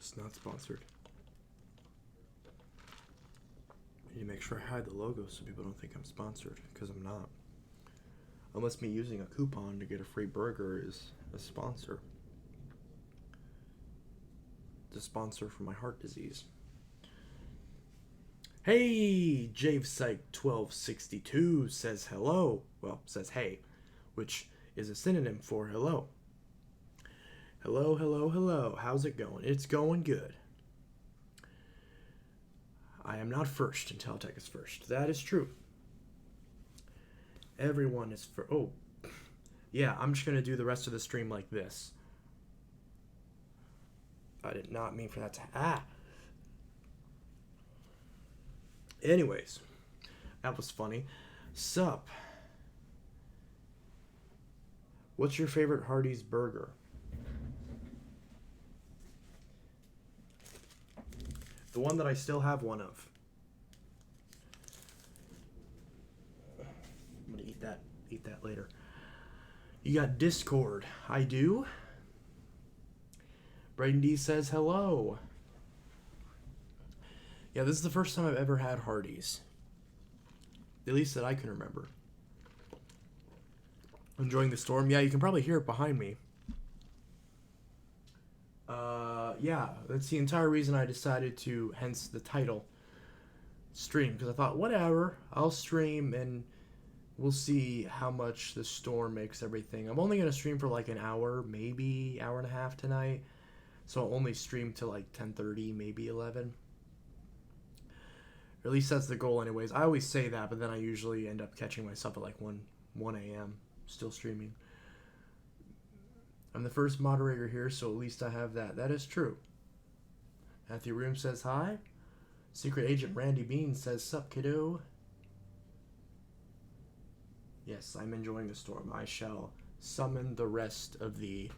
It's not sponsored. I need to make sure I hide the logo so people don't think I'm sponsored, because I'm not. Unless me using a coupon to get a free burger is a sponsor. It's a sponsor for my heart disease. Hey, JavePsych1262 says hello. Well, says hey, which is a synonym for hello. Hello, hello, hello. How's it going? It's going good. I am not first until Tech is first. That is true. Everyone is for. Oh, yeah. I'm just gonna do the rest of the stream like this. I did not mean for that to. Anyways, that was funny. Sup? What's your favorite Hardee's burger? The one that I still have one of. I'm gonna eat that later. You got Discord. I do. Braden D says hello. Yeah, this is the first time I've ever had Hardee's. At least that I can remember. Enjoying the storm. Yeah, you can probably hear it behind me. Yeah, that's the entire reason I decided to, hence the title, stream. Because I thought, whatever, I'll stream and we'll see how much the storm makes everything. I'm only going to stream for like an hour, maybe hour and a half tonight. So I'll only stream till like 10:30, maybe 11. Or at least that's the goal anyways. I always say that, but then I usually end up catching myself at like 1 a.m. still streaming. I'm the first moderator here, so at least I have that. That is true. Matthew Room says hi. Secret Agent Randy Bean says, sup, kiddo? Yes, I'm enjoying the storm. I shall summon the rest of the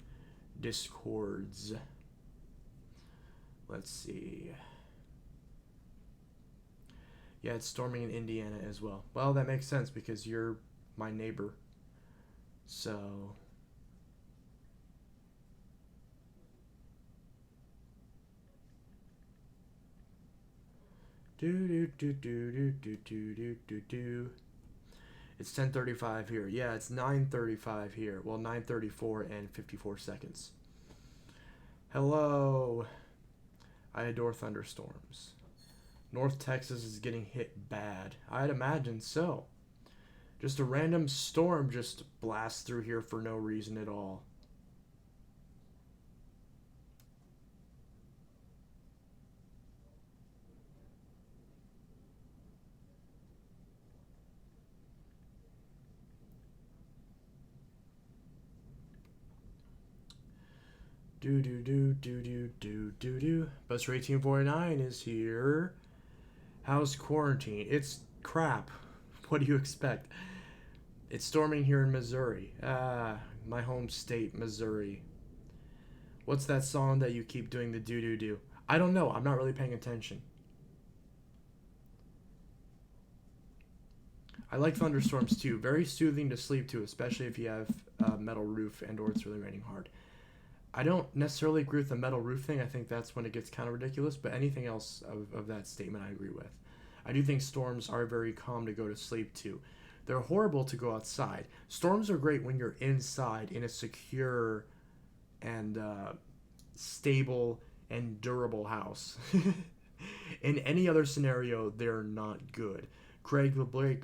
Discords. Let's see. Yeah, it's storming in Indiana as well. Well, that makes sense because you're my neighbor. So... It's 10:35 here. Yeah, it's 9:35 here. Well, 9:34 and 54 seconds. Hello. I adore thunderstorms. North Texas is getting hit bad. I'd imagine so. Just a random storm just blasts through here for no reason at all. Buster 1849 is here. How's quarantine? It's crap. What do you expect? It's storming here in Missouri. My home state, Missouri. What's that song that you keep doing the do? I don't know. I'm not really paying attention. I like thunderstorms too. Very soothing to sleep to, especially if you have a metal roof and or it's really raining hard. I don't necessarily agree with the metal roof thing. I think that's when it gets kind of ridiculous. But anything else of that statement I agree with. I do think storms are very calm to go to sleep to. They're horrible to go outside. Storms are great when you're inside in a secure and stable and durable house. In any other scenario, they're not good. Craig LeBrake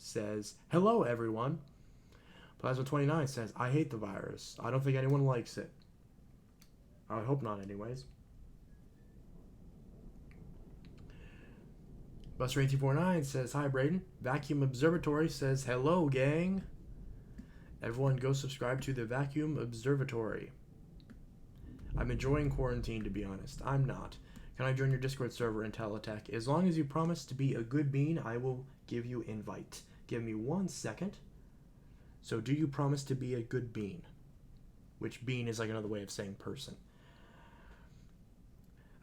says, hello everyone. Plasma29 says, I hate the virus. I don't think anyone likes it. I hope not anyways. Buster1849 says, hi Braden. Vacuum Observatory says, hello gang. Everyone go subscribe to the Vacuum Observatory. I'm enjoying quarantine, to be honest. I'm not. Can I join your Discord server and Teletech? As long as you promise to be a good bean, I will give you invite. Give me 1 second. So do you promise to be a good bean? Which bean is like another way of saying person.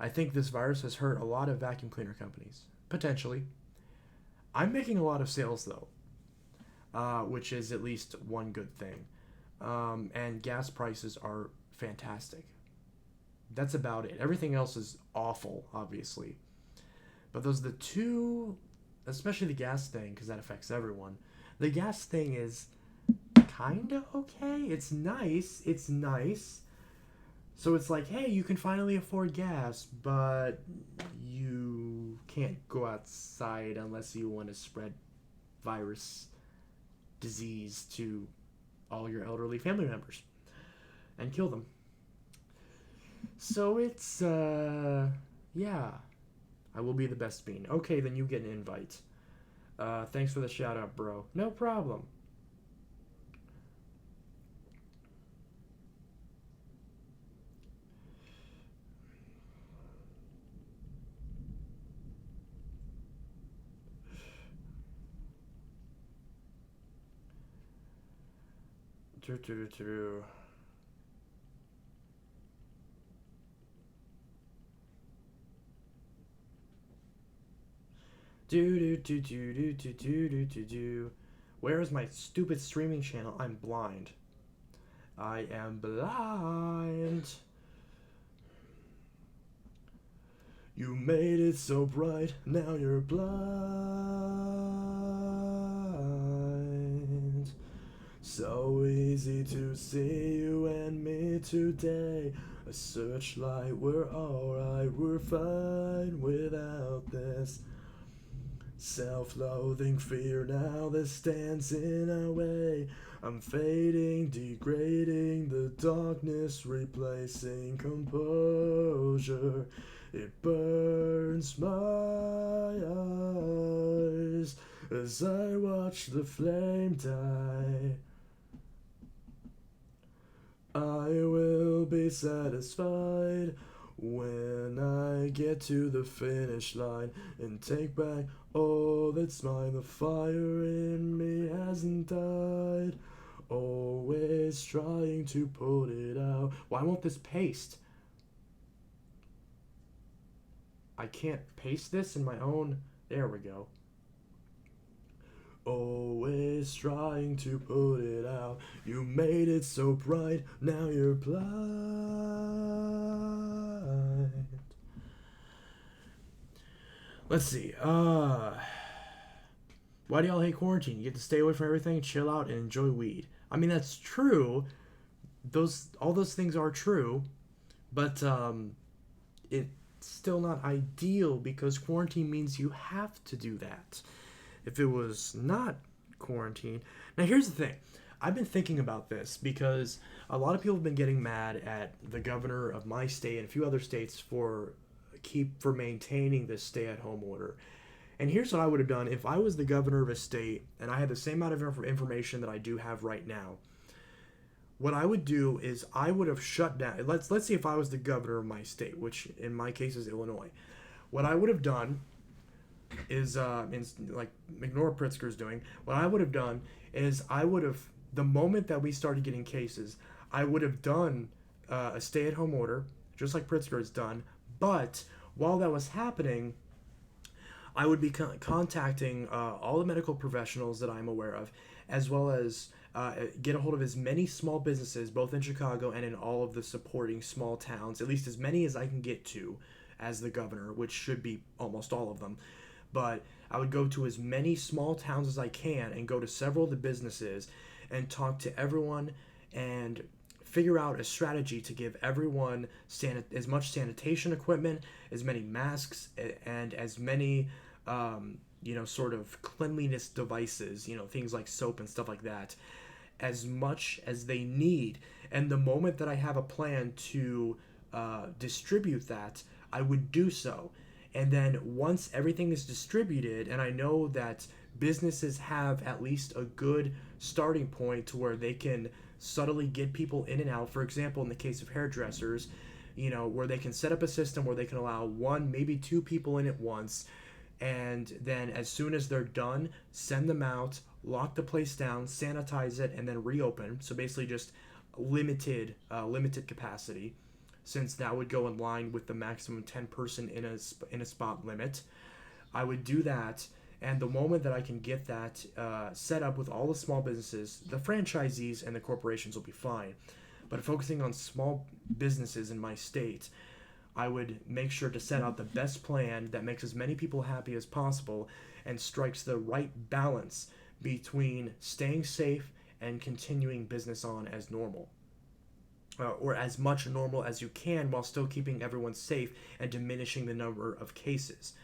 I think this virus has hurt a lot of vacuum cleaner companies. Potentially. I'm making a lot of sales though. which is at least one good thing. And gas prices are fantastic. That's about it. Everything else is awful, obviously. But those are the two, especially the gas thing, because that affects everyone. The gas thing is kind of okay. It's nice. It's nice. So it's like, hey, you can finally afford gas, but you can't go outside unless you want to spread virus disease to all your elderly family members and kill them. So it's, yeah. I will be the best bean. Okay, then you get an invite. Thanks for the shout out, bro. No problem. True. Do. Where is my stupid streaming channel? I'm blind. I am blind. You made it so bright, now you're blind. So easy to see you and me today. A searchlight, we're alright, we're fine without this. Self-loathing fear now that stands in our way. I'm fading, degrading, the darkness replacing composure. It burns my eyes as I watch the flame die. I will be satisfied when I get to the finish line and take back all that's mine. The fire in me hasn't died, always trying to put it out. Why won't this paste? I can't paste this in my own. There we go. Always trying to put it out. You made it so bright, now you're blind. Let's see. Why do y'all hate quarantine? You get to stay away from everything, chill out, and enjoy weed. I mean, that's true. All those things are true, but it's still not ideal because quarantine means you have to do that. If it was not quarantine. Now, here's the thing. I've been thinking about this because a lot of people have been getting mad at the governor of my state and a few other states for maintaining this stay-at-home order. And here's what I would have done if I was the governor of a state and I had the same amount of information that I do have right now. What I would do is I would have shut down. Let's see if I was the governor of my state, which in my case is Illinois. What I would have done is like ignore what Pritzker's doing. What I would have done is the moment that we started getting cases, I would have done a stay-at-home order, just like Pritzker has done. But while that was happening, I would be contacting all the medical professionals that I'm aware of, as well as get a hold of as many small businesses, both in Chicago and in all of the supporting small towns, at least as many as I can get to as the governor, which should be almost all of them. But I would go to as many small towns as I can and go to several of the businesses and talk to everyone and figure out a strategy to give everyone as much sanitation equipment, as many masks, and as many, sort of cleanliness devices, things like soap and stuff like that, as much as they need. And the moment that I have a plan to distribute that, I would do so. And then once everything is distributed, and I know that businesses have at least a good starting point to where they can subtly get people in and out. For example, in the case of hairdressers, where they can set up a system where they can allow one, maybe two people in at once. And then as soon as they're done, send them out, lock the place down, sanitize it, and then reopen. So basically just limited capacity, since that would go in line with the maximum 10 person in a spot limit. I would do that, And the moment that I can get that set up with all the small businesses, the franchisees and the corporations will be fine. But focusing on small businesses in my state, I would make sure to set out the best plan that makes as many people happy as possible and strikes the right balance between staying safe and continuing business on as normal. Or as much normal as you can while still keeping everyone safe and diminishing the number of cases.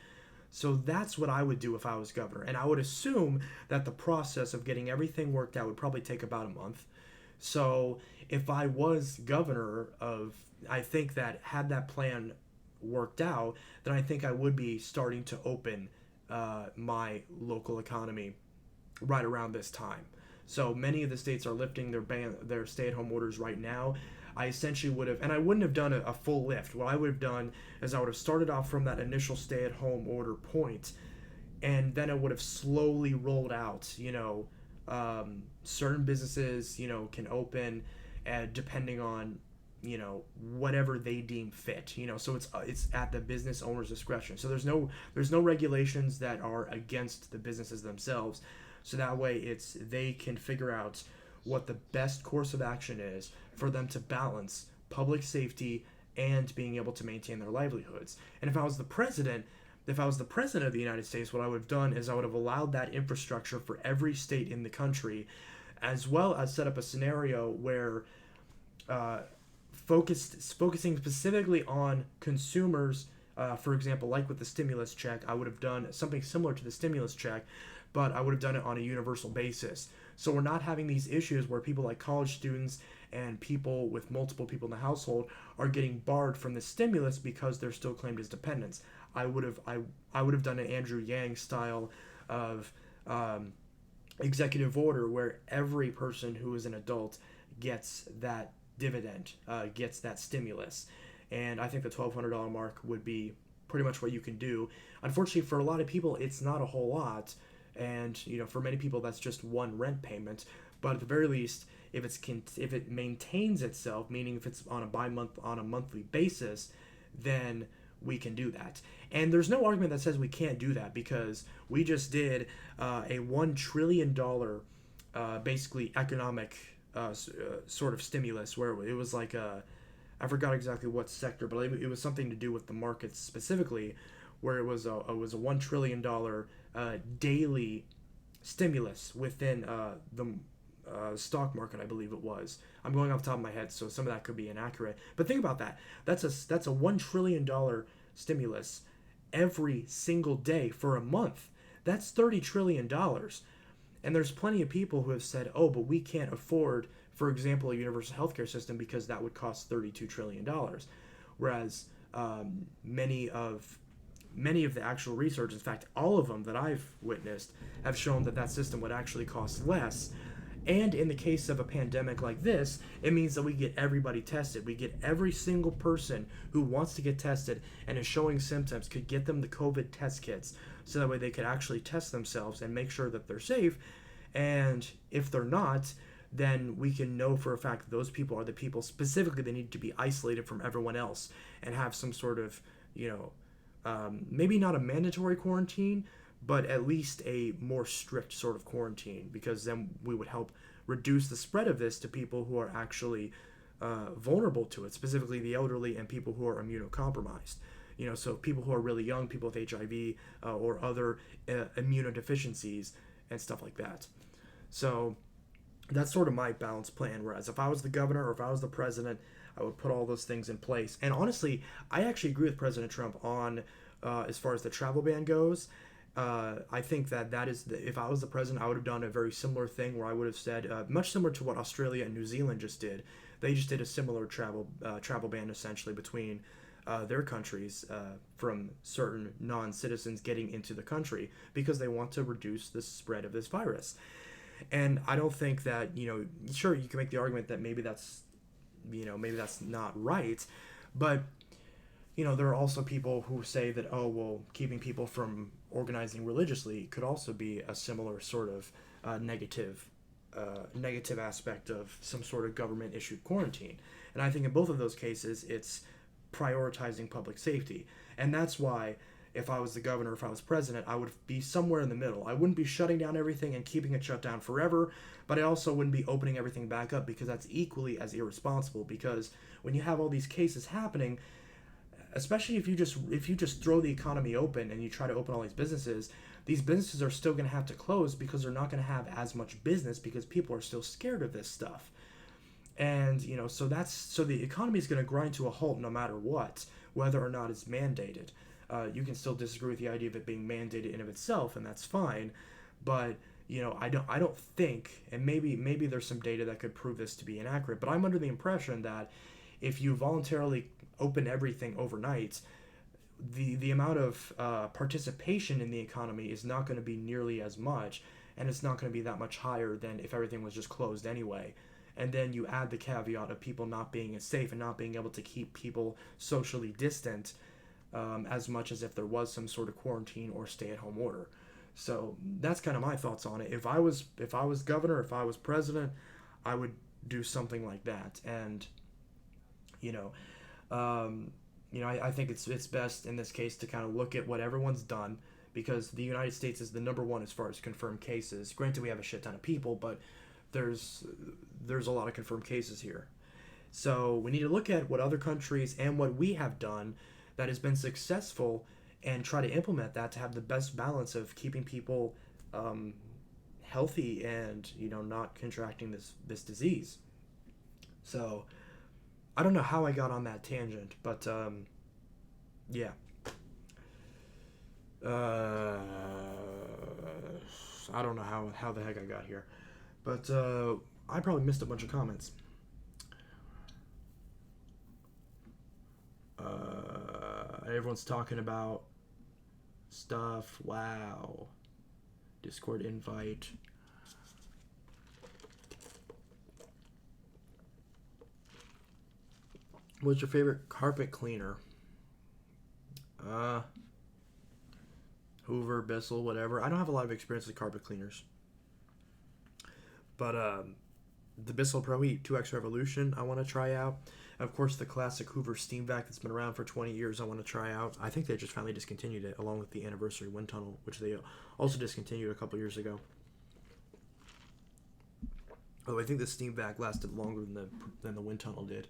So that's what I would do if I was governor. And I would assume that the process of getting everything worked out would probably take about a month. So if I was governor of, I think that had that plan worked out, then I think I would be starting to open my local economy right around this time. So many of the states are lifting their stay-at-home orders right now. I essentially would have, and I wouldn't have done a full lift. What I would have done is I would have started off from that initial stay-at-home order point, and then it would have slowly rolled out. Certain businesses, can open, depending on, whatever they deem fit. So it's at the business owner's discretion. So there's no regulations that are against the businesses themselves. So that way they can figure out what the best course of action is for them to balance public safety and being able to maintain their livelihoods. And if I was the president of the United States, what I would have done is I would have allowed that infrastructure for every state in the country, as well as set up a scenario where focusing specifically on consumers. For example, like with the stimulus check, I would have done something similar to the stimulus check, but I would have done it on a universal basis. So we're not having these issues where people like college students and people with multiple people in the household are getting barred from the stimulus because they're still claimed as dependents. I would have done an Andrew Yang style of executive order where every person who is an adult gets that dividend, gets that stimulus. And I think the $1,200 mark would be pretty much what you can do. Unfortunately, for a lot of people, it's not a whole lot. And, for many people, that's just one rent payment. But at the very least, if it maintains itself, meaning if it's on a monthly basis, then we can do that. And there's no argument that says we can't do that, because we just did a $1 trillion basically economic sort of stimulus, where it was like I forgot exactly what sector, but it was something to do with the markets specifically, where it was a $1 trillion daily stimulus within the stock market, I believe it was. I'm going off the top of my head, so some of that could be inaccurate. But think about that. That's a $1 trillion stimulus every single day for a month. That's $30 trillion. And there's plenty of people who have said, oh, but we can't afford, for example, a universal healthcare system because that would cost $32 trillion. Whereas many of the actual research, in fact, all of them that I've witnessed, have shown that system would actually cost less. And in the case of a pandemic like this, it means that we get everybody tested. We get every single person who wants to get tested and is showing symptoms, could get them the COVID test kits, so that way they could actually test themselves and make sure that they're safe. And if they're not, then we can know for a fact that those people are the people specifically that need to be isolated from everyone else and have some sort of, maybe not a mandatory quarantine, but at least a more strict sort of quarantine, because then we would help reduce the spread of this to people who are actually vulnerable to it, specifically the elderly and people who are immunocompromised. So people who are really young, people with HIV or other immunodeficiencies and stuff like that. So that's sort of my balanced plan, whereas if I was the governor or if I was the president, I would put all those things in place. And honestly, I actually agree with President Trump on as far as the travel ban goes. I think that is, if I was the president, I would have done a very similar thing where I would have said, much similar to what Australia and New Zealand just did. They just did a similar travel ban essentially between their countries from certain non-citizens getting into the country because they want to reduce the spread of this virus. And I don't think that, sure, you can make the argument that maybe that's not right, but there are also people who say that, oh, well, keeping people from organizing religiously could also be a similar sort of negative aspect of some sort of government-issued quarantine. And I think in both of those cases, it's prioritizing public safety. And that's why, if I was the governor, if I was president, I would be somewhere in the middle. I wouldn't be shutting down everything and keeping it shut down forever, but I also wouldn't be opening everything back up, because that's equally as irresponsible. Because when you have all these cases happening, especially if you just throw the economy open and you try to open all these businesses are still going to have to close, because they're not going to have as much business, because people are still scared of this stuff. And so the economy is going to grind to a halt no matter what, whether or not it's mandated. You can still disagree with the idea of it being mandated in of itself, and that's fine. But I don't think, and maybe there's some data that could prove this to be inaccurate, but I'm under the impression that if you voluntarily open everything overnight, the amount of participation in the economy is not going to be nearly as much, and it's not going to be that much higher than if everything was just closed anyway. And then you add the caveat of people not being as safe and not being able to keep people socially distant as much as if there was some sort of quarantine or stay-at-home order. So that's kind of my thoughts on it. If I was governor, if I was president, I would do something like that. And I think it's best in this case to kind of look at what everyone's done, because the United States is the number one as far as confirmed cases. Granted, we have a shit ton of people, but there's a lot of confirmed cases here. So we need to look at what other countries and what we have done that has been successful, and try to implement that to have the best balance of keeping people healthy and not contracting this disease. So I don't know how I got on that tangent, but yeah. I don't know how the heck I got here, but I probably missed a bunch of comments. Everyone's talking about stuff. Wow. Discord invite. What's your favorite carpet cleaner? Hoover, Bissell, whatever. I don't have a lot of experience with carpet cleaners, but the Bissell Pro Heat 2X Revolution I want to try out. Of course, the classic Hoover Steam Vac that's been around for 20 years I want to try out. I think they just finally discontinued it, along with the anniversary wind tunnel, which they also discontinued a couple years ago. Although I think the Steam Vac lasted longer than the wind tunnel did.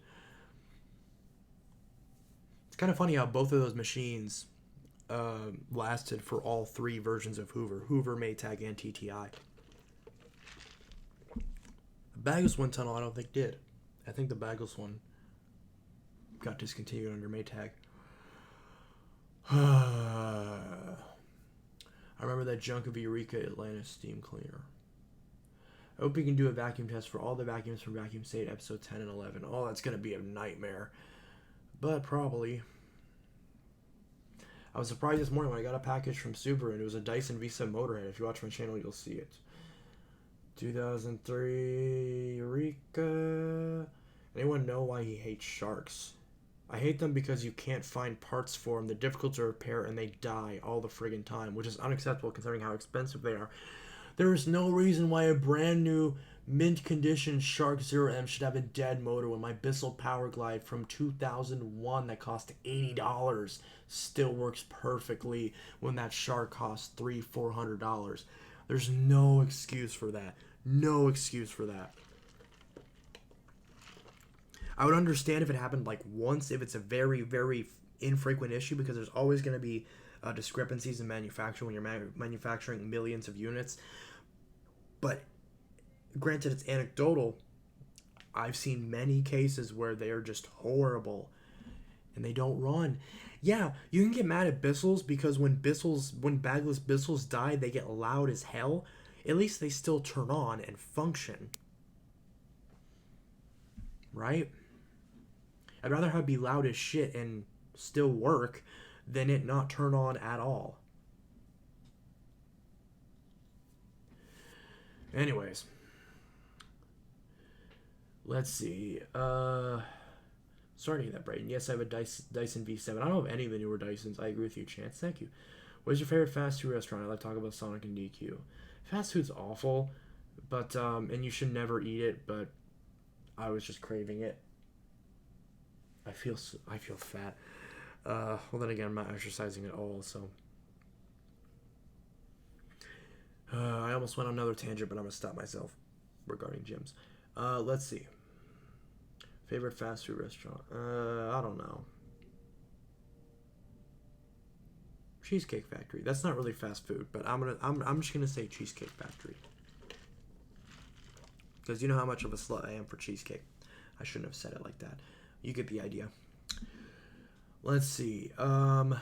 It's kind of funny how both of those machines lasted for all three versions of Hoover: Maytag, and TTI. The Bagless wind tunnel I don't think did. I think the Bagless one got discontinued under Maytag. I remember that junk of Eureka Atlanta steam cleaner. I hope we can do a vacuum test for all the vacuums from Vacuum State episode 10 and 11. Oh, that's going to be a nightmare. But probably. I was surprised this morning when I got a package from Subaru and it was a Dyson V7 Motorhead. If you watch my channel, you'll see it. 2003 Eureka. Anyone know why he hates sharks? I hate them because you can't find parts for them. They're difficult to repair and they die all the friggin' time, which is unacceptable considering how expensive they are. There is no reason why a brand new mint condition Shark 0M should have a dead motor when my Bissell Power Glide from 2001 that cost $80 still works perfectly when that Shark costs $300-400. There's no excuse for that. No excuse for that. I would understand if it happened like once, if it's a very, very infrequent issue, because there's always going to be discrepancies in manufacturing when you're manufacturing millions of units. But granted, it's anecdotal. I've seen many cases where they are just horrible and they don't run. Yeah, you can get mad at Bissells because when bagless Bissells die, they get loud as hell. At least they still turn on and function. Right? I'd rather have it be loud as shit and still work than it not turn on at all. Anyways. Let's see. Sorry to hear that, Brayden. Yes, I have a Dyson V7. I don't have any of the newer Dysons. I agree with you, Chance. Thank you. What is your favorite fast food restaurant? I like talking about Sonic and DQ. Fast food's awful, but and you should never eat it, but I was just craving it. I feel fat. Well, then again, I'm not exercising at all, so. I almost went on another tangent, but I'm going to stop myself regarding gyms. Let's see. Favorite fast food restaurant? I don't know. Cheesecake Factory. That's not really fast food, but I'm just gonna say Cheesecake Factory. Because you know how much of a slut I am for cheesecake. I shouldn't have said it like that. You get the idea. Let's see. But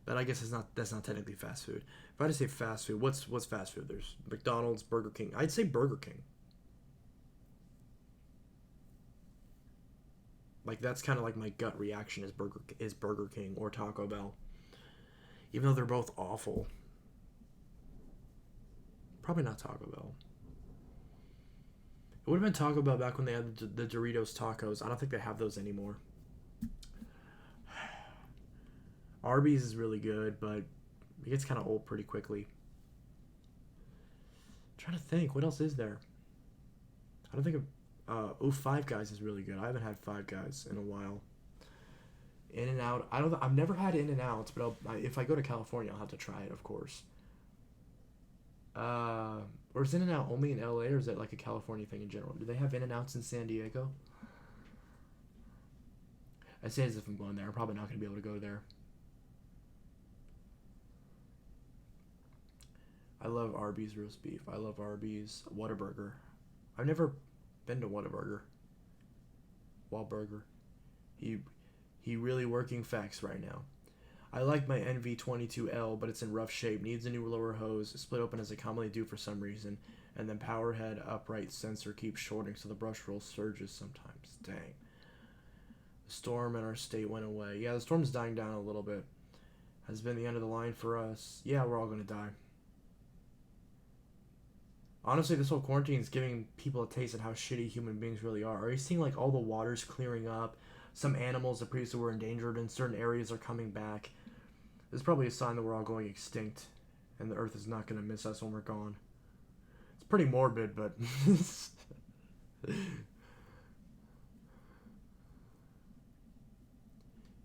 I guess that's not technically fast food. If I had to say fast food, what's fast food? There's McDonald's, Burger King. I'd say Burger King. Like that's kind of like my gut reaction is Burger King or Taco Bell. Even though they're both awful. Probably not Taco Bell. It would have been Taco Bell back when they had the Doritos tacos. I don't think they have those anymore. Arby's is really good, but it gets kind of old pretty quickly. I'm trying to think, what else is there? I don't think of... Five Guys is really good. I haven't had Five Guys in a while. In-N-Out. I've never had In-N-Out, but if I go to California, I'll have to try it, of course. Or is In-N-Out only in LA, or is that like a California thing in general? Do they have In-N-Outs in San Diego? I say as if I'm going there. I'm probably not going to be able to go there. I love Arby's roast beef. I love Arby's Whataburger. I've never been to Whataburger. Wahlburger. He really working facts right now. I like my NV22L, but it's in rough shape. Needs a new lower hose. Split open as I commonly do for some reason. And then power head upright sensor keeps shorting, so the brush roll surges sometimes. Dang. The storm in our state went away. Yeah, the storm's dying down a little bit. Has been the end of the line for us. Yeah, we're all going to die. Honestly, this whole quarantine is giving people a taste of how shitty human beings really are. Are you seeing like all the waters clearing up? Some animals that previously were endangered in certain areas are coming back. This is probably a sign that we're all going extinct and the earth is not going to miss us when we're gone. It's pretty morbid, but...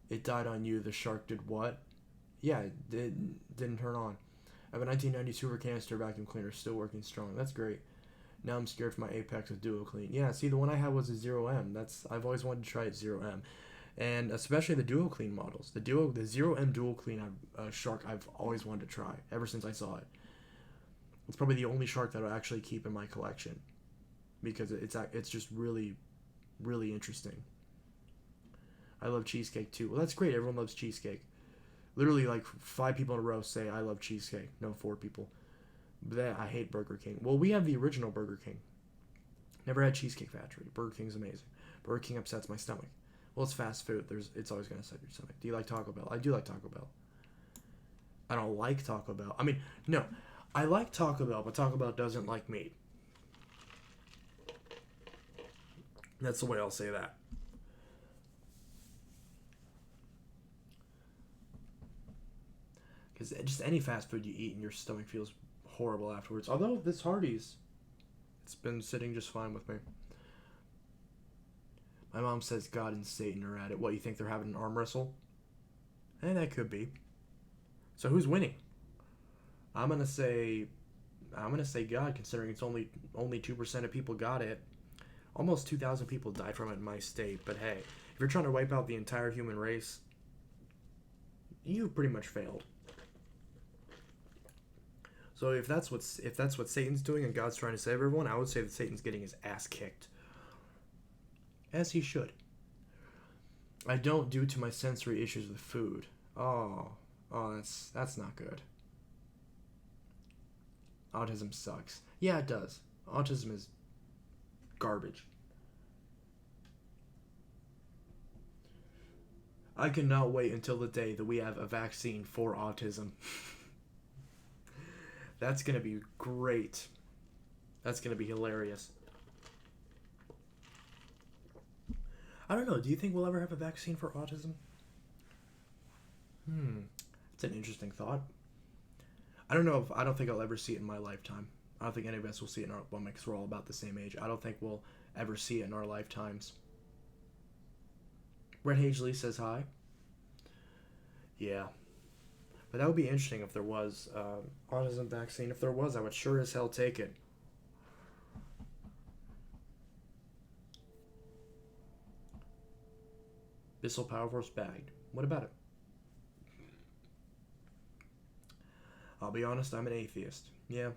It died on you. The shark did what? Yeah, it didn't turn on. I have a 1990 Hoover canister vacuum cleaner still working strong. That's great. Now I'm scared for my Apex with Duo Clean. Yeah, see, the one I had was a 0M. I've always wanted to try it 0M. And especially the Duo Clean models. The 0M Dual Clean Shark I've always wanted to try ever since I saw it. It's probably the only shark that I'll actually keep in my collection. Because it's just really, really interesting. I love cheesecake too. Well, that's great. Everyone loves cheesecake. Literally, like 5 people in a row say I love cheesecake. No, 4 people. But I hate Burger King. Well, we have the original Burger King. Never had Cheesecake Factory. Burger King's amazing. Burger King upsets my stomach. Well, it's fast food. It's always going to upset your stomach. Do you like Taco Bell? I do like Taco Bell. I don't like Taco Bell. I mean, no. I like Taco Bell, but Taco Bell doesn't like me. That's the way I'll say that. Because just any fast food you eat and your stomach feels horrible afterwards. Although this Hardee's, it's been sitting just fine with me. My mom says God and Satan are at it. What, you think they're having an arm wrestle? That could be. So who's winning? I'm gonna say God, considering it's only 2% of people got it. Almost 2,000 people died from it in my state. But hey, if you're trying to wipe out the entire human race, you pretty much failed. So if that's what Satan's doing and God's trying to save everyone, I would say that Satan's getting his ass kicked. As he should. I don't due to my sensory issues with food. Oh, that's not good. Autism sucks. Yeah, it does. Autism is garbage. I cannot wait until the day that we have a vaccine for autism. That's going to be great. That's going to be hilarious. I don't know. Do you think we'll ever have a vaccine for autism? It's an interesting thought. I don't think I'll ever see it in my lifetime. I don't think any of us will see it in our lifetime because we're all about the same age. I don't think we'll ever see it in our lifetimes. Brett Hagely says hi. Yeah. But that would be interesting if there was autism vaccine. If there was, I would sure as hell take it. Bissell Power Force bagged. What about it? I'll be honest, I'm an atheist. Yeah.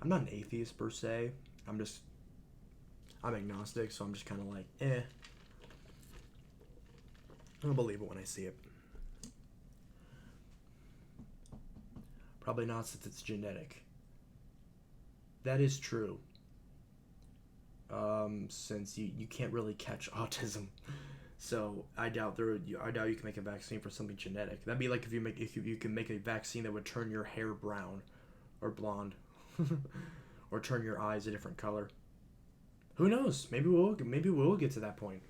I'm not an atheist per se. I'm agnostic, so I'm just kind of like, eh. I'll believe it when I see it. Probably not since it's genetic. That is true. Since you can't really catch autism. So I doubt you can make a vaccine for something genetic. That'd be like if you can make a vaccine that would turn your hair brown or blonde. Or turn your eyes a different color. Who knows? Maybe we'll get to that point.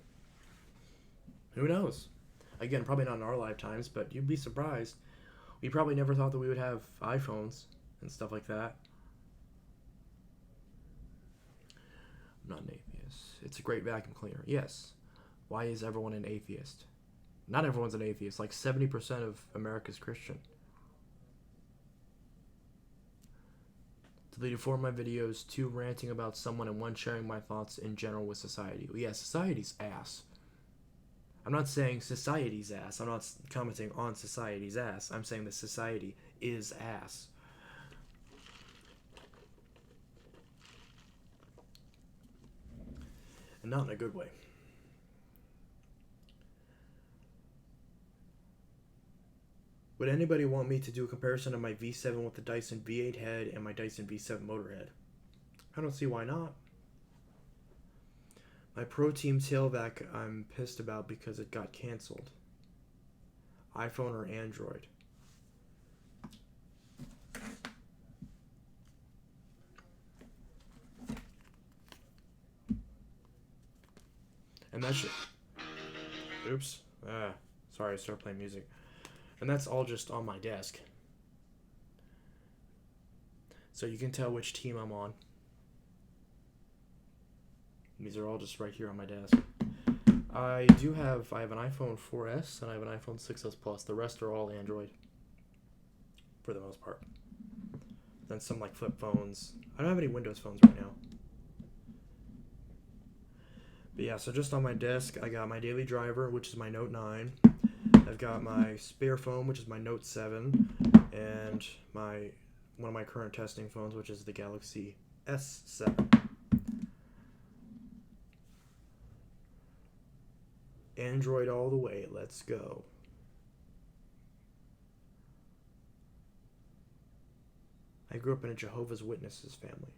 Who knows? Again, probably not in our lifetimes, but you'd be surprised. We probably never thought that we would have iPhones and stuff like that. I'm not an atheist. It's a great vacuum cleaner. Yes. Why is everyone an atheist? Not everyone's an atheist. Like 70% of America's Christian. Deleted 4 of my videos, 2 ranting about someone and 1 sharing my thoughts in general with society. Well, yeah, society's ass. I'm not saying society's ass. I'm not commenting on society's ass. I'm saying that society is ass. And not in a good way. Would anybody want me to do a comparison of my V7 with the Dyson V8 head and my Dyson V7 motor head? I don't see why not. My Pro Team Tailvac I'm pissed about because it got canceled. iPhone or Android? And that shit. Oops. Sorry, I started playing music. And that's all just on my desk. So you can tell which team I'm on. These are all just right here on my desk. I have an iPhone 4S and I have an iPhone 6S Plus. The rest are all Android. For the most part. Then some like flip phones. I don't have any Windows phones right now. But yeah, so just on my desk, I got my daily driver, which is my Note 9. I've got my spare phone, which is my Note 7, and one of my current testing phones, which is the Galaxy S7. Android all the way, let's go. I grew up in a Jehovah's Witnesses family.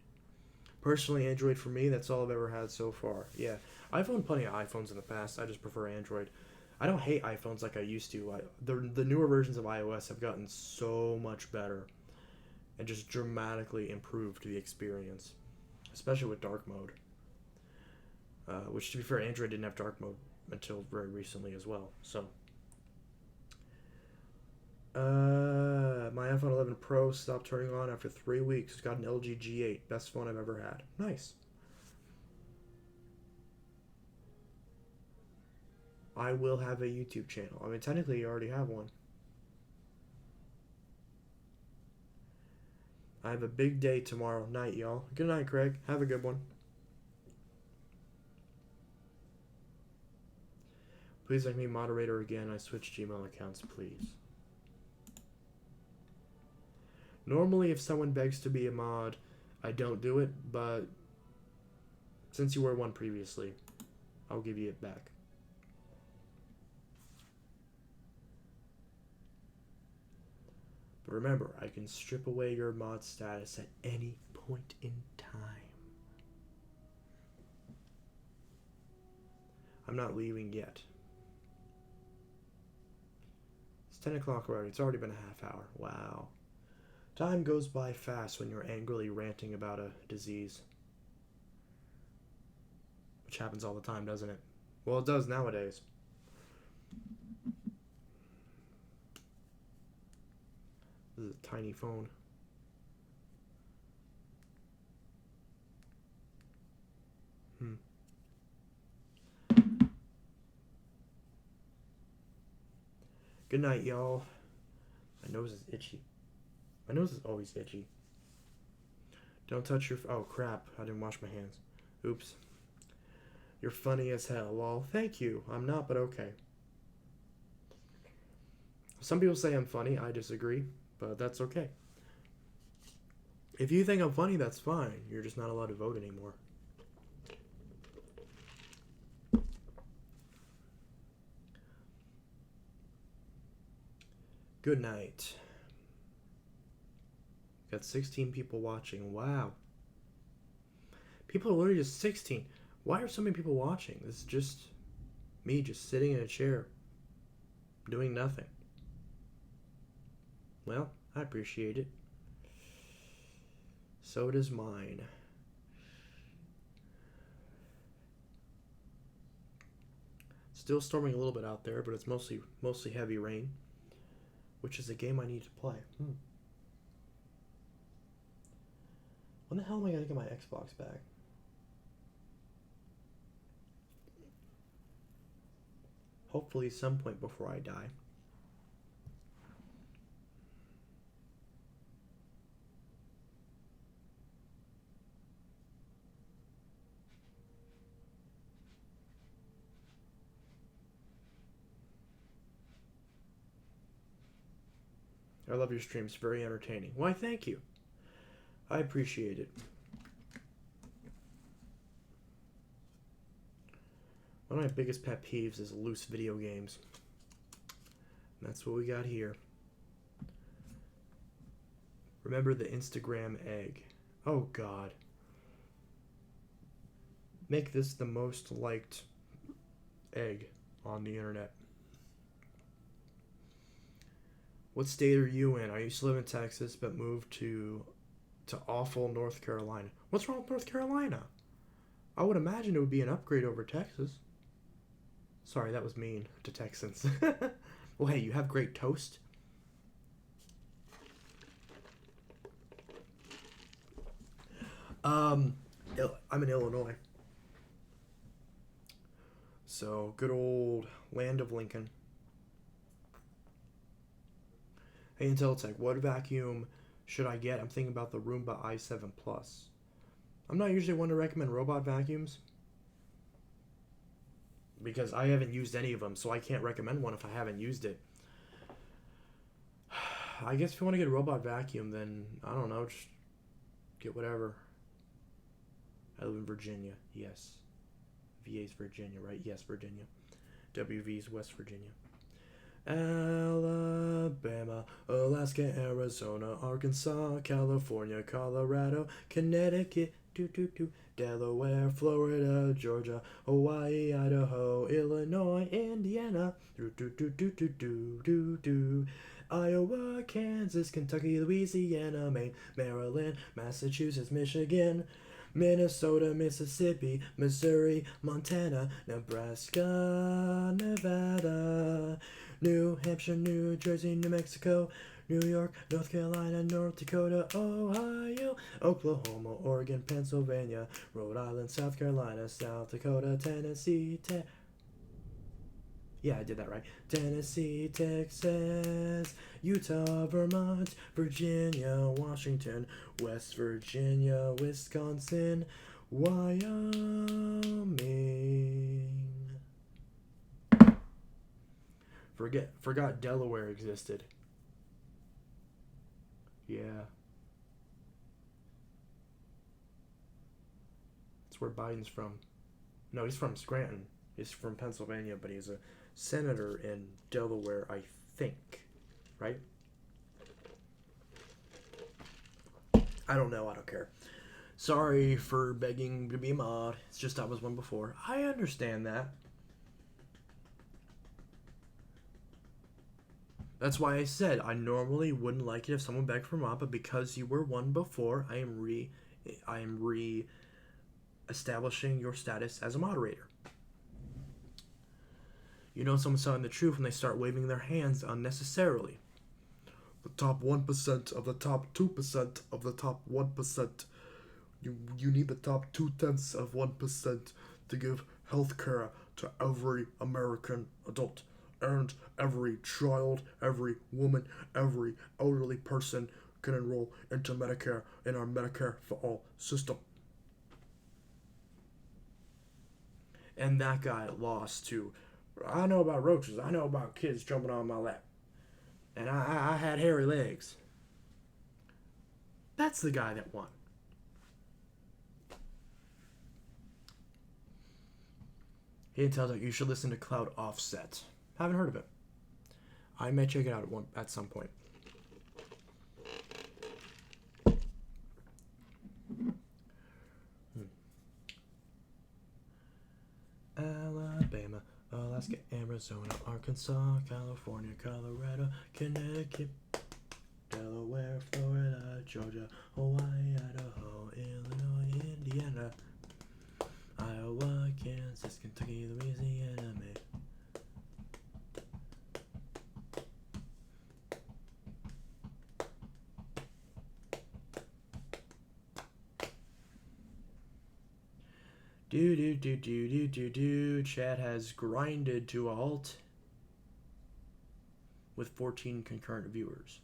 Personally, Android for me, that's all I've ever had so far. Yeah, I've owned plenty of iPhones in the past. I just prefer Android. I don't hate iPhones like I used to. The newer versions of iOS have gotten so much better and just dramatically improved the experience, especially with dark mode. Which, to be fair, Android didn't have dark mode until very recently as well. So, my iPhone 11 Pro stopped turning on after 3 weeks. It's got an LG G8, best phone I've ever had. Nice. I will have a YouTube channel. I mean, technically, you already have one. I have a big day tomorrow night, y'all. Good night, Craig. Have a good one. Please make me moderator again. I switched Gmail accounts, please. Normally, if someone begs to be a mod, I don't do it, but since you were one previously, I'll give you it back. But remember, I can strip away your mod status at any point in time. I'm not leaving yet. It's 10 o'clock already. It's already been a half hour. Wow. Time goes by fast when you're angrily ranting about a disease. Which happens all the time, doesn't it? Well, it does nowadays. This is a tiny phone. Good night, y'all. My nose is itchy. My nose is always itchy. Don't touch your... Oh, crap. I didn't wash my hands. Oops. You're funny as hell. Lol. Thank you. I'm not, but okay. Some people say I'm funny. I disagree, but that's okay. If you think I'm funny, that's fine. You're just not allowed to vote anymore. Good night. Got 16 people watching. Wow. People are literally just 16. Why are so many people watching? This is just me just sitting in a chair doing nothing. Well, I appreciate it. So does mine. Still storming a little bit out there, but it's mostly heavy rain, which is a game I need to play. When the hell am I gonna get my Xbox back? Hopefully some point before I die. I love your streams. Very entertaining. Why, thank you. I appreciate it. One of my biggest pet peeves is loose video games. And that's what we got here. Remember the Instagram egg. Oh, God. Make this the most liked egg on the internet. What state are you in? I used to live in Texas, but moved to awful North Carolina. What's wrong with North Carolina? I would imagine it would be an upgrade over Texas. Sorry, that was mean to Texans. Well, hey, you have great toast. I'm in Illinois. So, good old land of Lincoln. Hey, Intelitech, what vacuum should I get? I'm thinking about the Roomba i7 Plus. I'm not usually one to recommend robot vacuums because I haven't used any of them, so I can't recommend one if I haven't used it. I guess if you want to get a robot vacuum, then, I don't know, just get whatever. I live in Virginia, yes. VA's Virginia, right? Yes, Virginia. WV's West Virginia. Alabama, Alaska, Arizona, Arkansas, California, Colorado, Connecticut, Delaware, Florida, Georgia, Hawaii, Idaho, Illinois, Indiana, Iowa, Kansas, Kentucky, Louisiana, Maine, Maryland, Massachusetts, Michigan, Minnesota, Mississippi, Missouri, Montana, Nebraska, Nevada, New Hampshire, New Jersey, New Mexico, New York, North Carolina, North Dakota, Ohio, Oklahoma, Oregon, Pennsylvania, Rhode Island, South Carolina, South Dakota, Tennessee, yeah, I did that right. Tennessee, Texas, Utah, Vermont, Virginia, Washington, West Virginia, Wisconsin, Wyoming. Forgot Delaware existed. Yeah. That's where Biden's from. No, he's from Scranton. He's from Pennsylvania, but he's a senator in Delaware, I think. Right? I don't know. I don't care. Sorry for begging to be a mod. It's just I was one before. I understand that. That's why I said I normally wouldn't like it if someone begged for mod, but because you were one before, I am establishing your status as a moderator. You know someone's telling the truth when they start waving their hands unnecessarily. The top 1% of the top 2% of the top 1%. You need the top 0.2 of 1% to give health care to every American adult. and every child, every woman, every elderly person can enroll into Medicare in our Medicare for All system. And that guy lost to, I know about roaches, I know about kids jumping on my lap, and I had hairy legs. That's the guy that won. He tells like you should listen to Cloud Offset. Haven't heard of it. I may check it out at some point. Alabama, Alaska, Arizona, Arkansas, California, Colorado, Connecticut, Delaware, Florida, Georgia, Hawaii, Idaho, Illinois, Indiana, Iowa, Kansas, Kentucky, Louisiana, Maine. Chat has grinded to a halt with 14 concurrent viewers.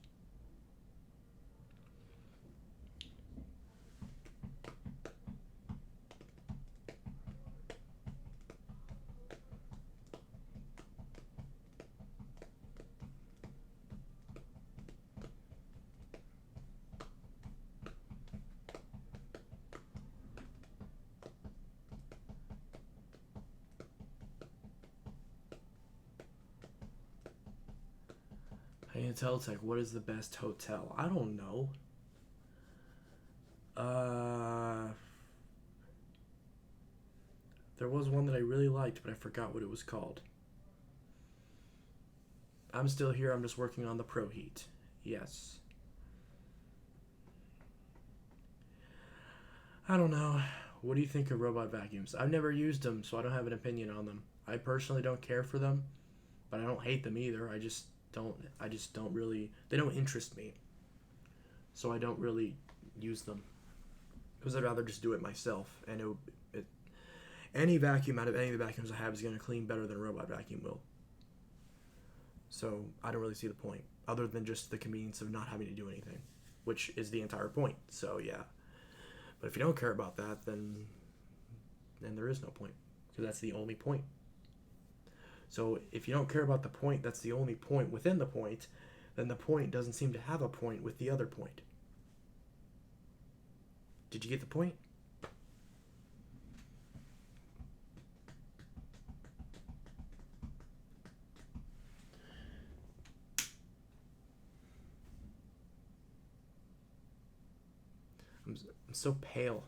I can tell it's like, what is the best hotel? I don't know. There was one that I really liked, but I forgot what it was called. I'm still here. I'm just working on the Pro Heat. Yes. I don't know. What do you think of robot vacuums? I've never used them, so I don't have an opinion on them. I personally don't care for them, but I don't hate them either. I just don't really, they don't interest me. So I don't really use them. Because I'd rather just do it myself. And any vacuum out of any of the vacuums I have is going to clean better than a robot vacuum will. So I don't really see the point, other than just the convenience of not having to do anything, which is the entire point. So yeah. But if you don't care about that, then there is no point, because that's the only point. So if you don't care about the point, that's the only point within the point, then the point doesn't seem to have a point with the other point. Did you get the point? I'm so pale.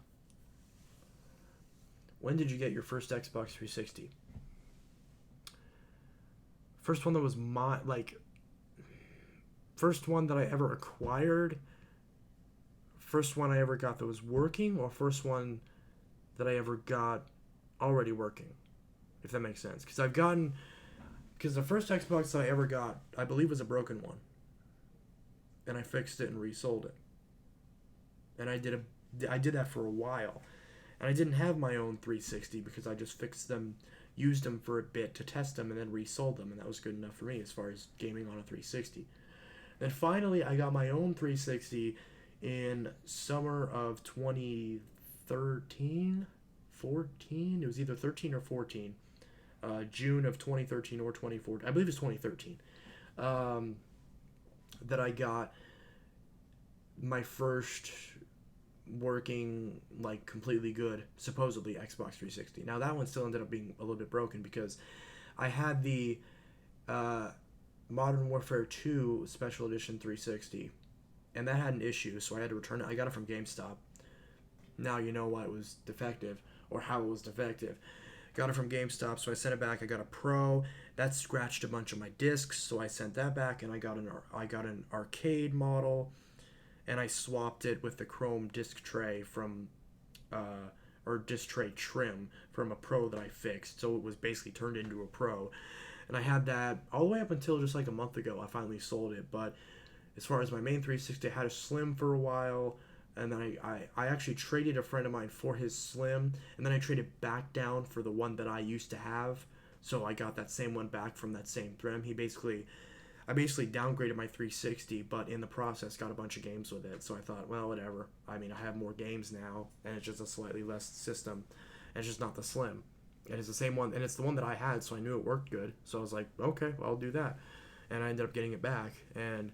When did you get your first Xbox 360? First one that was first one that I ever acquired, first one I ever got that was working, or first one that I ever got already working, if that makes sense. Because the first Xbox that I ever got, I believe, was a broken one, and I fixed it and resold it. And I did that for a while, and I didn't have my own 360 because I just fixed them, used them for a bit to test them, and then resold them, and that was good enough for me as far as gaming on a 360. Then finally, I got my own 360 in summer of 2013, 14. It was either 13 or 14, June of 2013 or 2014. I believe it's 2013. That I got my first working, like, completely good, supposedly, Xbox 360. Now, that one still ended up being a little bit broken because I had the Modern Warfare 2 Special Edition 360, and that had an issue, so I had to return it. I got it from GameStop. Now you know why it was defective, or how it was defective. Got it from GameStop, so I sent it back. I got a Pro. That scratched a bunch of my discs, so I sent that back, and I got an arcade model, and I swapped it with the chrome disc tray from, or disc tray trim from a Pro that I fixed. So it was basically turned into a Pro. And I had that all the way up until just like a month ago. I finally sold it. But as far as my main 360, I had a Slim for a while. And then I actually traded a friend of mine for his Slim. And then I traded back down for the one that I used to have So I got that same one back from that same trim. I basically downgraded my 360, but in the process got a bunch of games with it. So I thought, well, whatever. I mean, I have more games now, and it's just a slightly less system. And it's just not the Slim. And it's the same one, and it's the one that I had, so I knew it worked good. So I was like, okay, well, I'll do that. And I ended up getting it back, and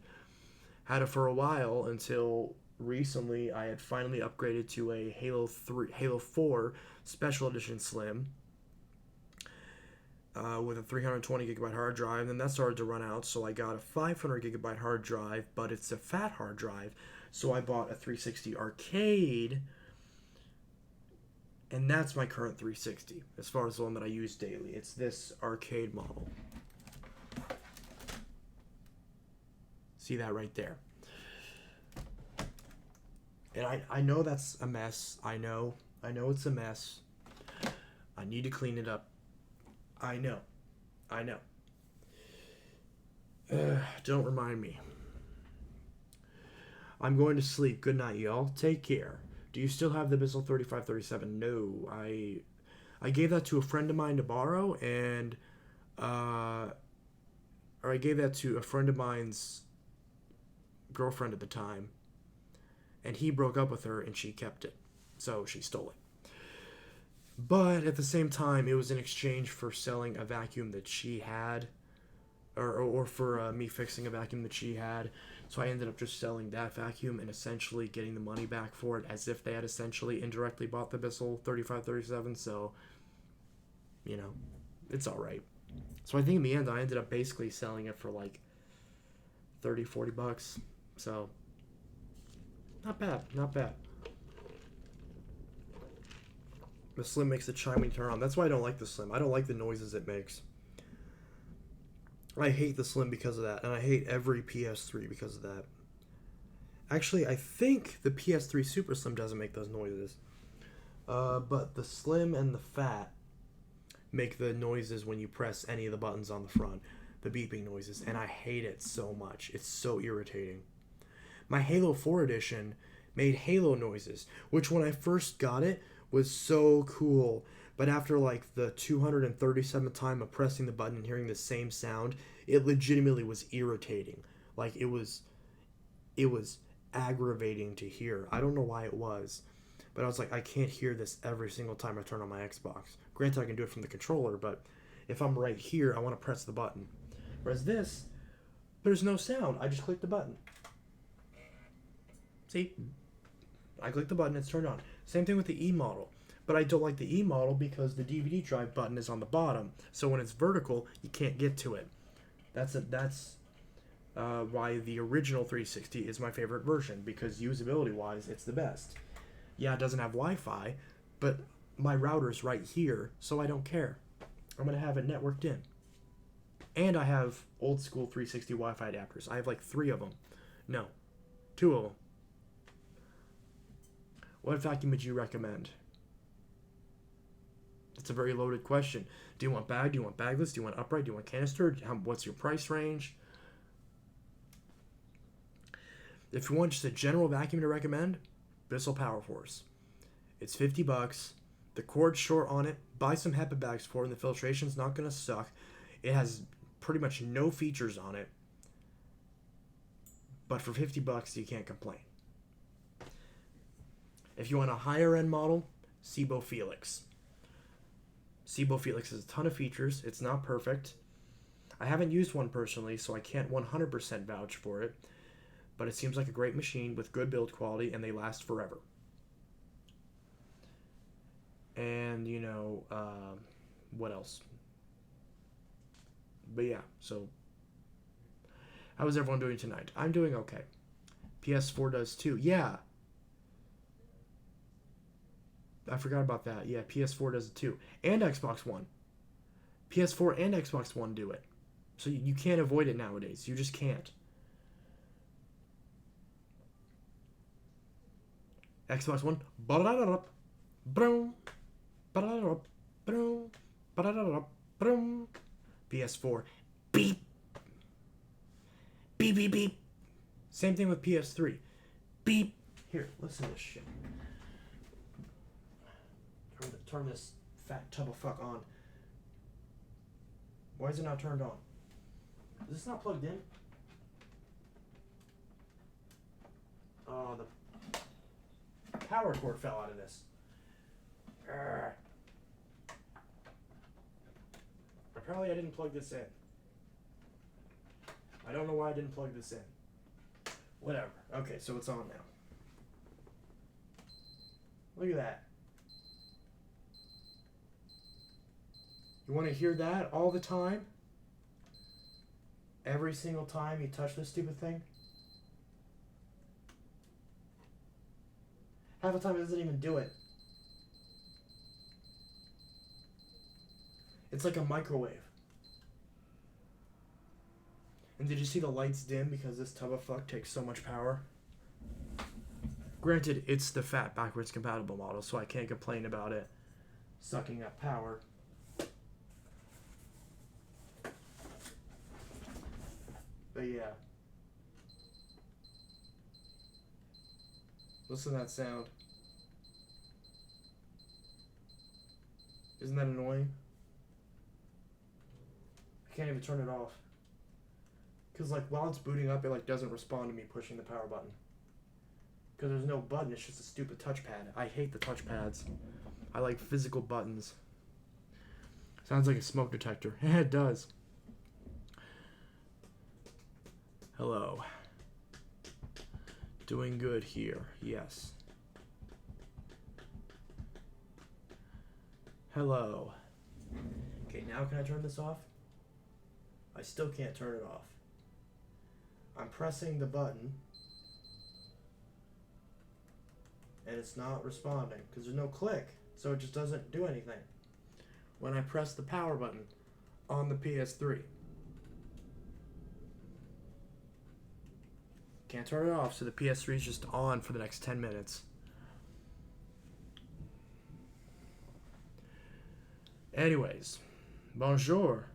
had it for a while until recently I had finally upgraded to a Halo 4 Special Edition Slim, with a 320 gigabyte hard drive. And then that started to run out, so I got a 500 gigabyte hard drive, but it's a fat hard drive. So I bought a 360 Arcade, and that's my current 360 as far as the one that I use daily. It's this Arcade model. See that right there. And I know that's a mess. I know it's a mess. I need to clean it up. I know. Don't remind me. I'm going to sleep. Good night, y'all. Take care. Do you still have the Bissell 3537? No. I gave that to a friend of mine to borrow, and or I gave that to a friend of mine's girlfriend at the time, and he broke up with her and she kept it, so she stole it. But at the same time, it was in exchange for selling a vacuum that she had, or for me fixing a vacuum that she had. So I ended up just selling that vacuum and essentially getting the money back for it, as if they had essentially indirectly bought the Bissell 3537. So, it's all right. So I think in the end I ended up basically selling it for like $30-$40. So not bad. The Slim makes a chime when you turn on. That's why I don't like the Slim. I don't like the noises it makes. I hate the Slim because of that, and I hate every PS3 because of that. Actually, I think the PS3 Super Slim doesn't make those noises. But the Slim and the Fat make the noises when you press any of the buttons on the front. The beeping noises, and I hate it so much. It's so irritating. My Halo 4 edition made Halo noises, which when I first got it was so cool. But after like the 237th time of pressing the button and hearing the same sound, it legitimately was irritating. Like it was aggravating to hear. I don't know why it was, but I was like, I can't hear this every single time I turn on my Xbox. Granted, I can do it from the controller, but if I'm right here, I want to press the button. Whereas this, there's no sound. I just click the button. See? I click the button, it's turned on. Same thing with the E model. But I don't like the E model because the DVD drive button is on the bottom. So when it's vertical, you can't get to it. That's why the original 360 is my favorite version, because usability-wise, it's the best. Yeah, it doesn't have Wi-Fi, but my router's right here, so I don't care. I'm going to have it networked in. And I have old school 360 Wi-Fi adapters. I have like 3 of them. No, 2 of them. What vacuum would you recommend? It's a very loaded question. Do you want bag? Do you want bagless? Do you want upright? Do you want canister? What's your price range? If you want just a general vacuum to recommend, Bissell Power Force. It's $50. The cord's short on it. Buy some HEPA bags for it, and the filtration's not going to suck. It has pretty much no features on it. But for $50, you can't complain. If you want a higher end model, Cibo Felix. Cibo Felix has a ton of features. It's not perfect. I haven't used one personally, so I can't 100% vouch for it. But it seems like a great machine with good build quality, and they last forever. And, what else? But yeah, so how is everyone doing tonight? I'm doing okay. PS4 does too. Yeah. I forgot about that. Yeah, PS4 does it too. And Xbox One. PS4 and Xbox One do it. So you can't avoid it nowadays. You just can't. Xbox One. PS4. Beep. Beep, beep, beep. Same thing with PS3. Beep. Here, listen to this shit. Turn this fat tub of fuck on. Why is it not turned on? Is this not plugged in? Oh, the power cord fell out of this. Urgh. Apparently I didn't plug this in. I don't know why I didn't plug this in. Whatever. Okay, so it's on now. Look at that. You want to hear that all the time? Every single time you touch this stupid thing? Half the time it doesn't even do it. It's like a microwave. And did you see the lights dim because this tub of fuck takes so much power? Granted, it's the fat backwards compatible model, so I can't complain about it sucking up power. But yeah. Listen to that sound. Isn't that annoying? I can't even turn it off. Because like while it's booting up, it like doesn't respond to me pushing the power button. Because there's no button, it's just a stupid touchpad. I hate the touchpads. I like physical buttons. Sounds like a smoke detector. Yeah, it does. Hello. Doing good here. Yes. Hello. Okay, now can I turn this off? I still can't turn it off. I'm pressing the button. And it's not responding because there's no click. So it just doesn't do anything when I press the power button on the PS3. Can't turn it off, so the PS3 is just on for the next 10 minutes. Anyways, bonjour.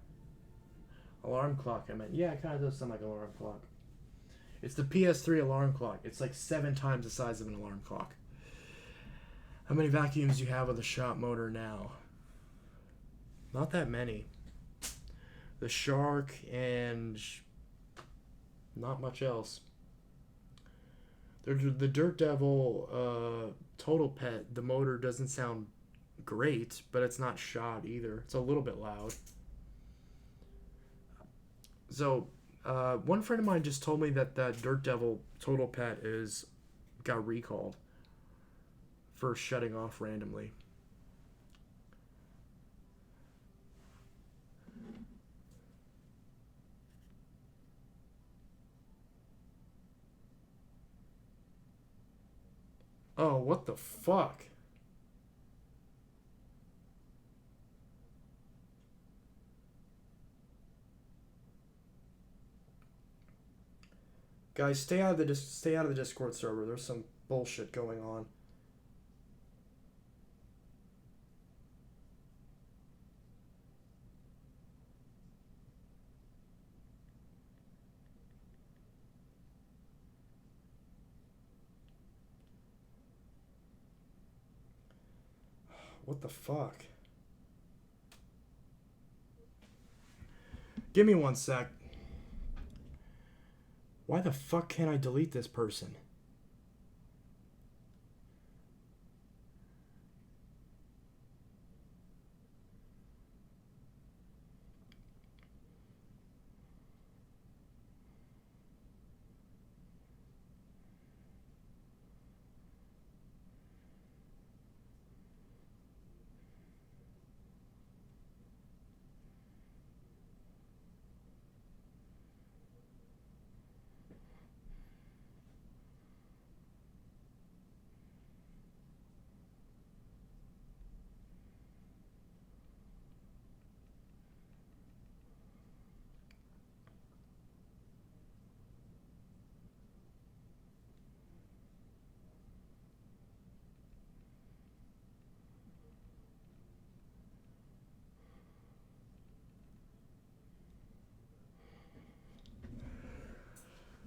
Alarm clock, I meant. Yeah, it kind of does sound like an alarm clock. It's the PS3 alarm clock. It's like 7 times the size of an alarm clock. How many vacuums do you have with a shop motor now? Not that many. The Shark and not much else. The Dirt Devil Total Pet, the motor doesn't sound great, but it's not shot either. It's a little bit loud. So, one friend of mine just told me that the Dirt Devil Total Pet got recalled for shutting off randomly. Oh, what the fuck? Guys, stay out of the Discord server. There's some bullshit going on. What the fuck? Give me one sec. Why the fuck can't I delete this person?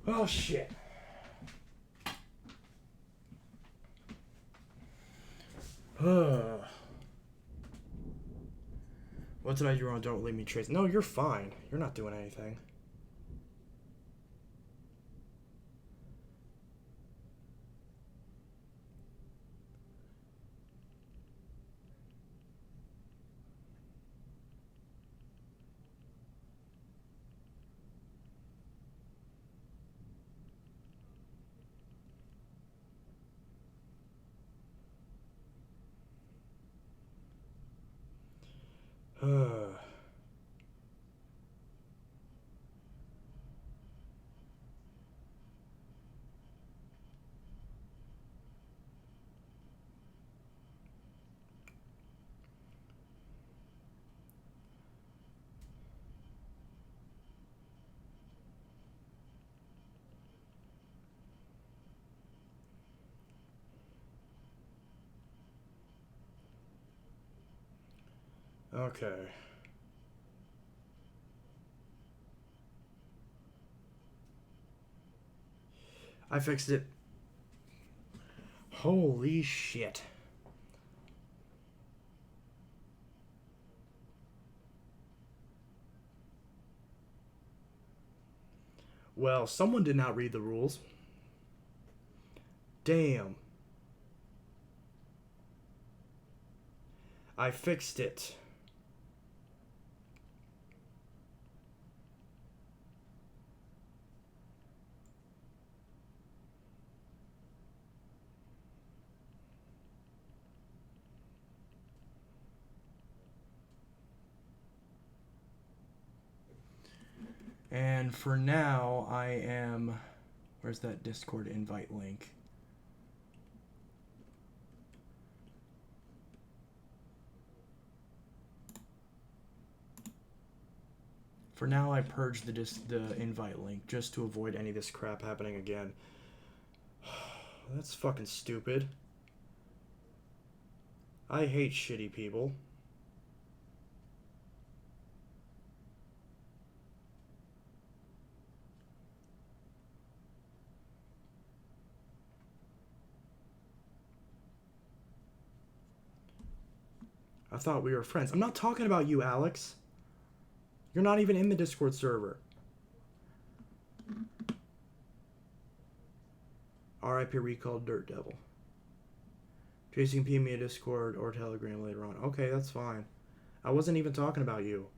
Oh shit. What What did I do wrong? Don't leave me trace. No, you're fine. You're not doing anything. Okay. I fixed it. Holy shit. Well, someone did not read the rules. Damn. I fixed it. And for now, I am... Where's that Discord invite link? For now, I purged the invite link just to avoid any of this crap happening again. That's fucking stupid. I hate shitty people. I thought we were friends. I'm not talking about you, Alex. You're not even in the Discord server. RIP recalled Dirt Devil. Jason, PM me a Discord or Telegram later on. Okay, that's fine. I wasn't even talking about you.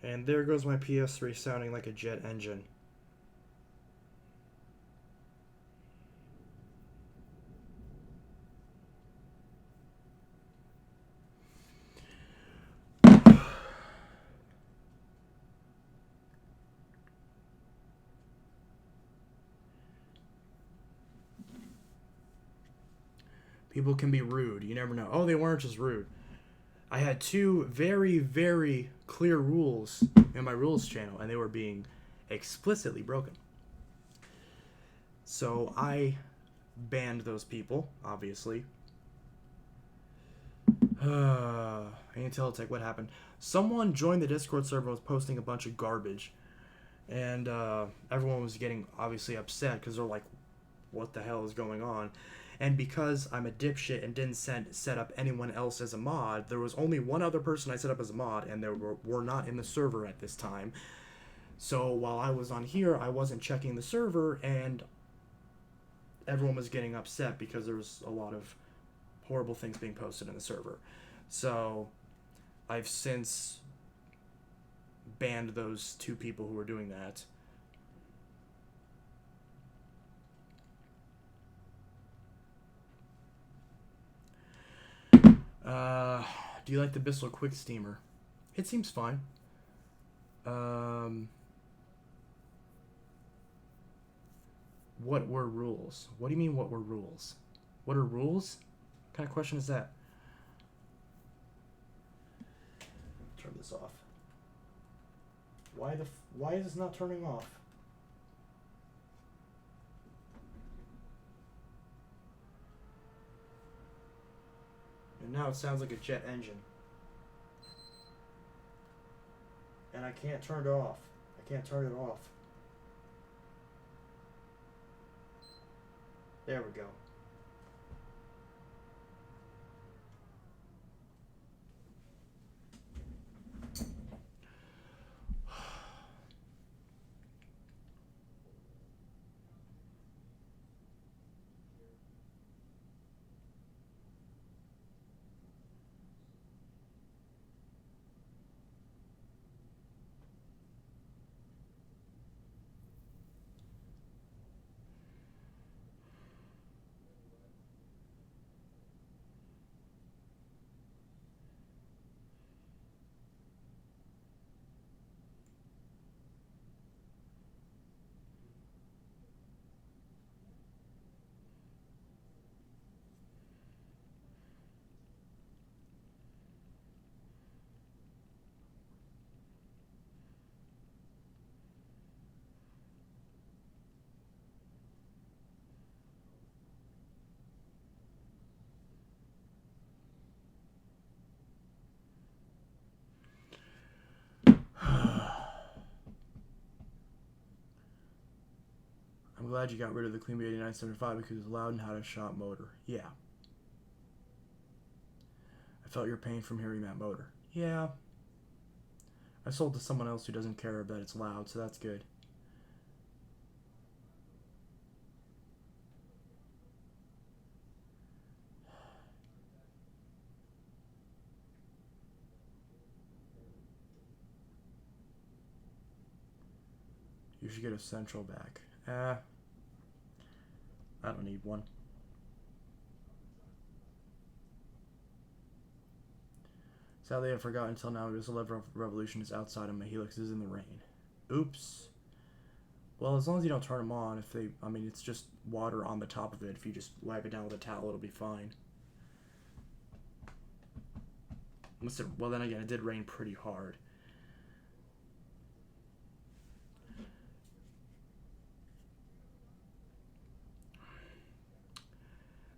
And there goes my PS3 sounding like a jet engine. People can be rude. You never know. Oh, they weren't just rude. I had two very, very clear rules in my rules channel, and they were being explicitly broken. So I banned those people, obviously. Untitled, what happened? Someone joined the Discord server and was posting a bunch of garbage. And everyone was getting obviously upset because they're like, what the hell is going on? And because I'm a dipshit and didn't set up anyone else as a mod, there was only one other person I set up as a mod, and they were not in the server at this time. So while I was on here, I wasn't checking the server, and everyone was getting upset because there was a lot of horrible things being posted in the server. So I've since banned those two people who were doing that. Do you like the Bissell Quick Steamer? It seems fine. What were rules? What do you mean, what were rules? What are rules? What kind of question is that? Turn this off. Why is this not turning off? And now it sounds like a jet engine. And I can't turn it off. I can't turn it off. There we go. I'm glad you got rid of the Clean 8975 because it's loud and had a shot motor. Yeah. I felt your pain from hearing that motor. Yeah. I sold to someone else who doesn't care that it's loud, so that's good. You should get a central back. I don't need one. Sadly, I've forgotten until now because the lever of revolution is outside and my helix is in the rain. Oops. Well, as long as you don't turn them on, it's just water on the top of it. If you just wipe it down with a towel, it'll be fine. Well, then again, it did rain pretty hard.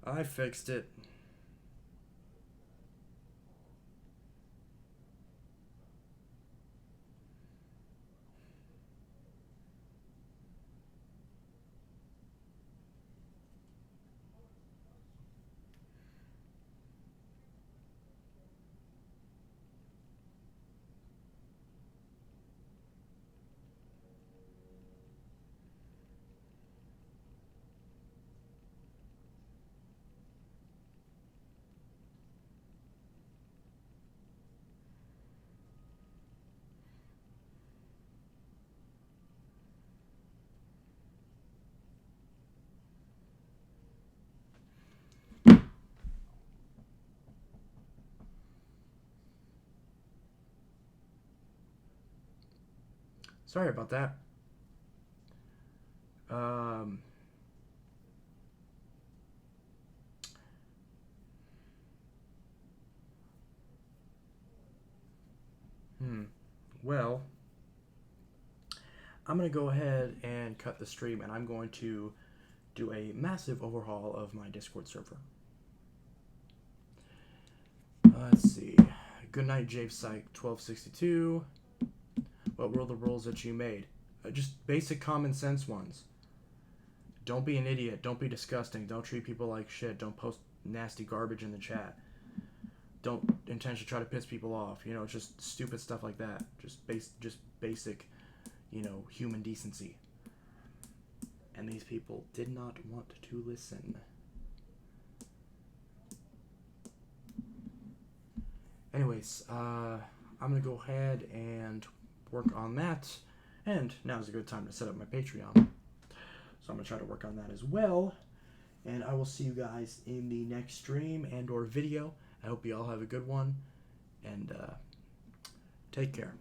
I fixed it. Sorry about that. Well, I'm going to go ahead and cut the stream, and I'm going to do a massive overhaul of my Discord server. Let's see. Good night, Jave Psych 1262. What were the rules that you made? Just basic common sense ones. Don't be an idiot. Don't be disgusting. Don't treat people like shit. Don't post nasty garbage in the chat. Don't intentionally try to piss people off. You know, just stupid stuff like that. Just basic, human decency. And these people did not want to listen. Anyways, I'm going to go ahead and work on that. And now's a good time to set up my Patreon. So I'm going to try to work on that as well. And I will see you guys in the next stream and or video. I hope you all have a good one. And take care.